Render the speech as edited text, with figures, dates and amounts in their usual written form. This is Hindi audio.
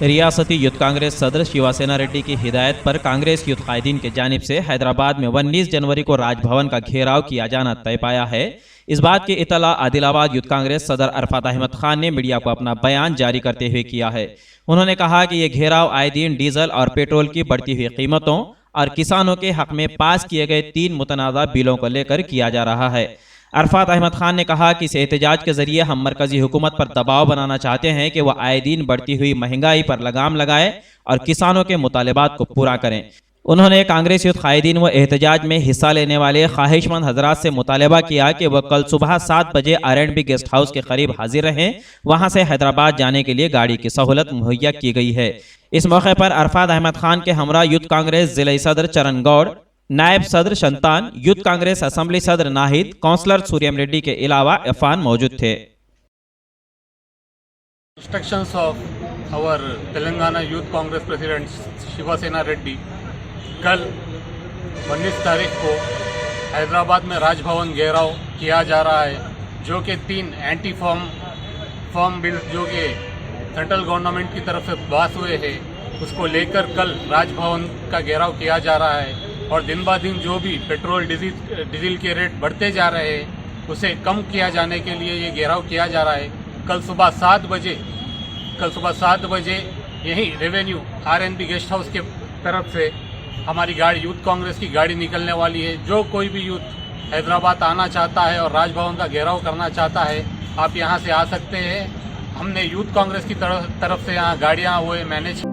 रियासती यूथ कांग्रेस सदर शिवसेना रेड्डी की हिदायत पर कांग्रेस यूथ कायदीन की जानिब से हैदराबाद में 19 जनवरी को राजभवन का घेराव किया जाना तय पाया है। इस बात की इतला आदिलाबाद यूथ कांग्रेस सदर अरफात अहमद खान ने मीडिया को अपना बयान जारी करते हुए किया है। उन्होंने कहा कि यह घेराव आए दिन डीजल और पेट्रोल की बढ़ती हुई कीमतों और किसानों के हक में पास किए गए 3 मुतनाज़ा बिलों को लेकर किया जा रहा है। अरफात अहमद खान ने कहा कि इस एहतजाज के जरिए हम मरकजी हुकूमत पर दबाव बनाना चाहते हैं कि वह आए दिन बढ़ती हुई महंगाई पर लगाम लगाए और किसानों के मुतालिबात को पूरा करें। उन्होंने कांग्रेस यूथ कायदीन व एहतजाज में हिस्सा लेने वाले ख्वाहिशमंद हजरात से मुतालबा किया कि वह कल सुबह 7 बजे R&B गेस्ट हाउस के करीब हाजिर रहें। वहां से हैदराबाद जाने के लिए गाड़ी की सहूलत मुहैया की गई है। इस मौके पर अरफात अहमद खान के हमरा यूथ कांग्रेस जिले सदर चरण गौड़, नायब सदर शंतान, यूथ कांग्रेस असम्बली सदर नाहिद, काउंसलर सूर्यम रेड्डी के अलावा इरफान मौजूद थे। Instructions of our Telangana Youth Congress President Shiv Sena Reddy कल 19 तारीख को हैदराबाद में राजभवन घेराव किया जा रहा है, जो कि 3 एंटी फॉर्म बिल्स जो कि सेंट्रल गवर्नमेंट की तरफ से पास हुए हैं, उसको लेकर कल राजभवन का घेराव किया जा रहा है। और दिन ब दिन जो भी पेट्रोल डीजल के रेट बढ़ते जा रहे हैं, उसे कम किया जाने के लिए ये घेराव किया जा रहा है। कल सुबह 7 बजे यही रेवेन्यू R&B गेस्ट हाउस के तरफ से हमारी गाड़ी यूथ कांग्रेस की गाड़ी निकलने वाली है। जो कोई भी यूथ हैदराबाद आना चाहता है और राजभवन का घेराव करना चाहता है, आप यहां से आ सकते हैं। हमने यूथ कांग्रेस की तरफ से यहाँ गाड़ियाँ हुए मैनेज